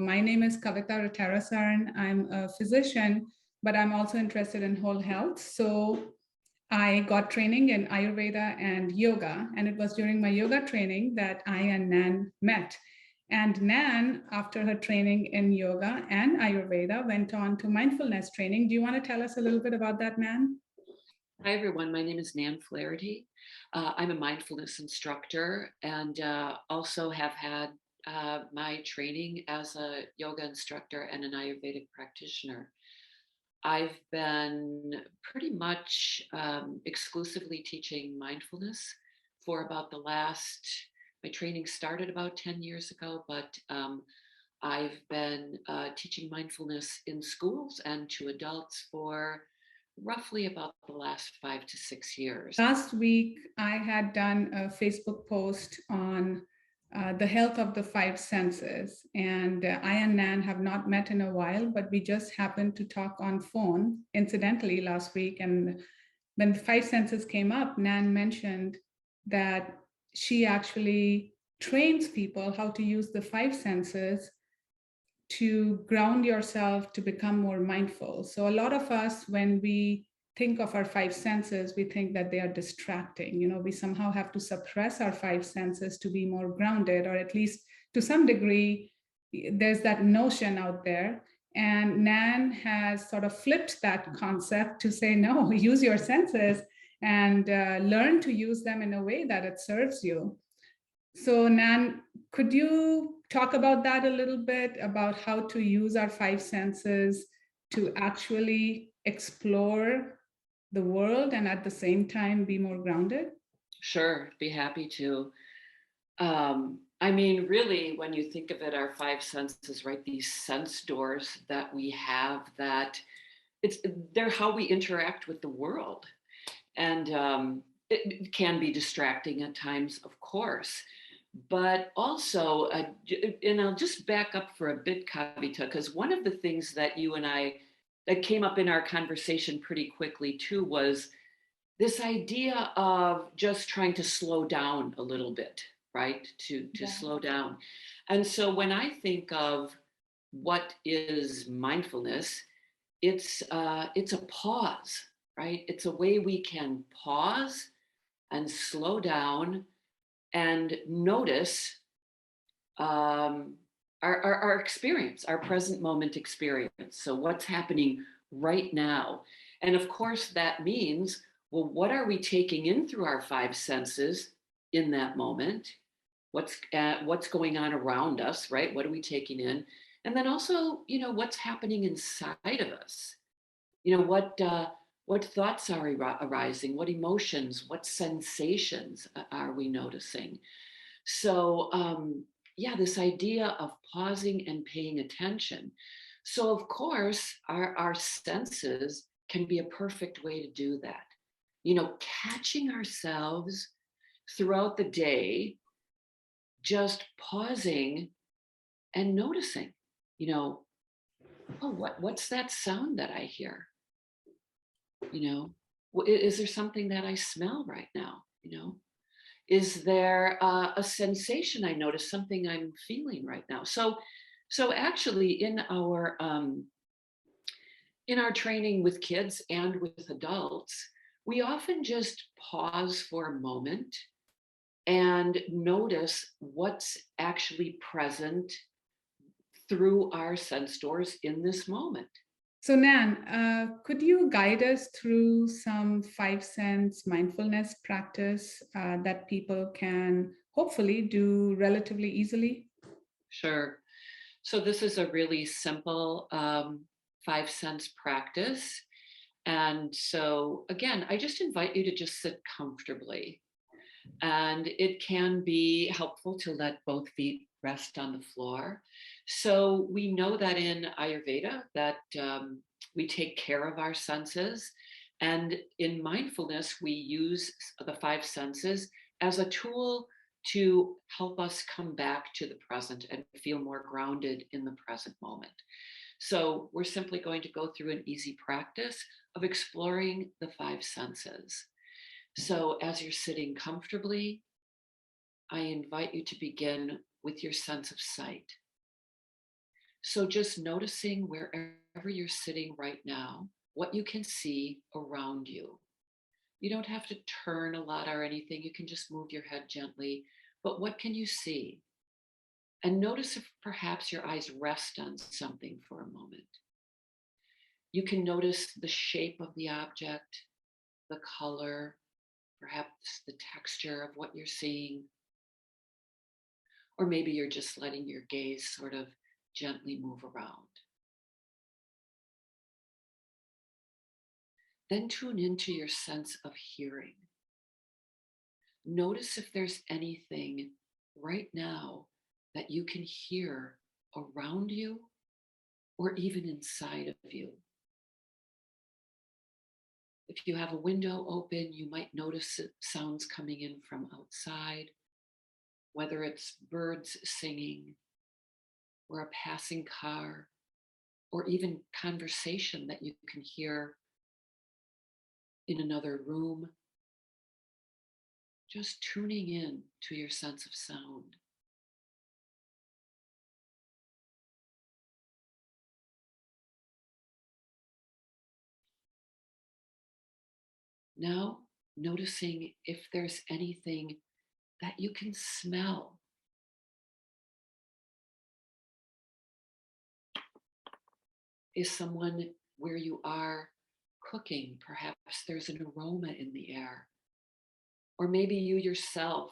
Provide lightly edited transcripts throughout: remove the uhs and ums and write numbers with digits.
my name is Kavita Ratarasarn. I'm a physician, but I'm also interested in whole health. So I got training in Ayurveda and yoga, and it was during my yoga training that I and Nan met. And Nan, after her training in yoga and Ayurveda, went on to mindfulness training. Do you want to tell us a little bit about that, Nan? Hi, everyone. My name is Nan Flaherty. I'm a mindfulness instructor and also have had my training as a yoga instructor and an Ayurvedic practitioner. I've been pretty much exclusively teaching mindfulness for about my training started about 10 years ago, but I've been teaching mindfulness in schools and to adults for roughly about the last 5 to 6 years. Last week, I had done a Facebook post on the health of the five senses. And I and Nan have not met in a while, but we just happened to talk on phone, incidentally, last week. And when the five senses came up, Nan mentioned that she actually trains people how to use the five senses to ground yourself, to become more mindful. So a lot of us, when we think of our five senses, we think that they are distracting. You know, we somehow have to suppress our five senses to be more grounded, or at least to some degree, there's that notion out there. And Nan has sort of flipped that concept to say, no, use your senses and learn to use them in a way that it serves you. So Nan, could you talk about that a little bit, about how to use our five senses to actually explore the world and at the same time be more grounded? Sure, be happy to. I mean, really, when you think of it, our five senses, right? These sense doors that we have, they're how we interact with the world. And it can be distracting at times, of course. But also, and I'll just back up for a bit, Kavita, because one of the things that you and I, that came up in our conversation pretty quickly too, was this idea of just trying to slow down a little bit, right? To slow down. And so when I think of what is mindfulness, it's a pause, right? It's a way we can pause and slow down and notice our experience, our present moment experience. So what's happening right now? And of course, that means, well, what are we taking in through our five senses in that moment? What's going on around us, right? What are we taking in? And then also, what's happening inside of us? What thoughts are arising? What emotions, what sensations are we noticing? So, this idea of pausing and paying attention. So, of course, our senses can be a perfect way to do that. Catching ourselves throughout the day, just pausing and noticing, oh, what's that sound that I hear? Is there something that I smell right now? Is there a sensation I notice, something I'm feeling right now? So actually, in our training with kids and with adults, we often just pause for a moment and notice what's actually present through our sense doors in this moment. So Nan, could you guide us through some five sense mindfulness practice that people can hopefully do relatively easily? Sure. So this is a really simple five sense practice. And so again, I just invite you to just sit comfortably. And it can be helpful to let both feet rest on the floor. So we know that in Ayurveda that we take care of our senses. And in mindfulness, we use the five senses as a tool to help us come back to the present and feel more grounded in the present moment. So we're simply going to go through an easy practice of exploring the five senses. So as you're sitting comfortably, I invite you to begin with your sense of sight. So just noticing wherever you're sitting right now, what you can see around you. You don't have to turn a lot or anything. You can just move your head gently. But what can you see? And notice if perhaps your eyes rest on something for a moment. You can notice the shape of the object, the color, perhaps the texture of what you're seeing. Or maybe you're just letting your gaze sort of gently move around. Then tune into your sense of hearing. Notice if there's anything right now that you can hear around you or even inside of you. If you have a window open, you might notice sounds coming in from outside, whether it's birds singing or a passing car, or even conversation that you can hear in another room. Just tuning in to your sense of sound. Now, noticing if there's anything that you can smell. Is someone where you are cooking? Perhaps there's an aroma in the air. Or maybe you yourself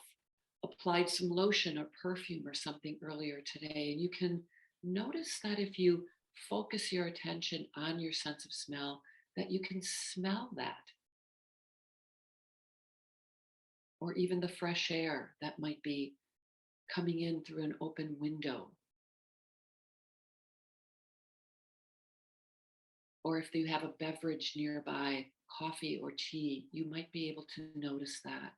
applied some lotion or perfume or something earlier today. And you can notice that if you focus your attention on your sense of smell, that you can smell that. Or even the fresh air that might be coming in through an open window. Or if you have a beverage nearby, coffee or tea, you might be able to notice that.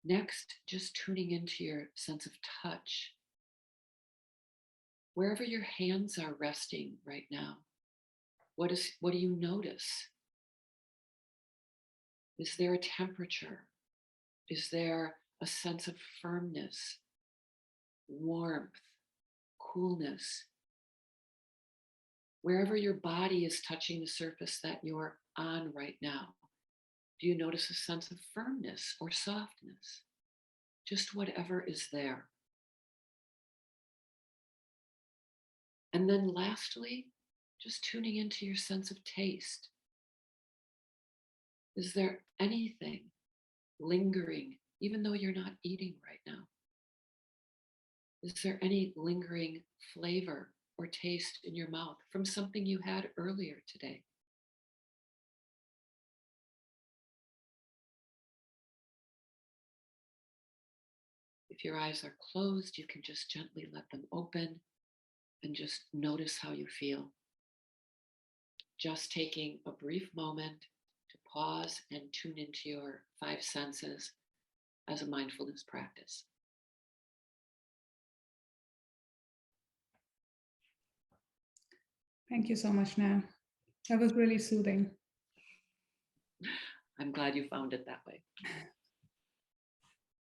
Next, just tuning into your sense of touch. Wherever your hands are resting right now, what do you notice? Is there a temperature? Is there a sense of firmness, warmth, coolness? Wherever your body is touching the surface that you're on right now, do you notice a sense of firmness or softness? Just whatever is there. And then lastly, just tuning into your sense of taste. Is there anything lingering, even though you're not eating right now? Is there any lingering flavor or taste in your mouth from something you had earlier today? If your eyes are closed, you can just gently let them open and just notice how you feel. Just taking a brief moment to pause and tune into your five senses as a mindfulness practice. Thank you so much, Nan. That was really soothing. I'm glad you found it that way.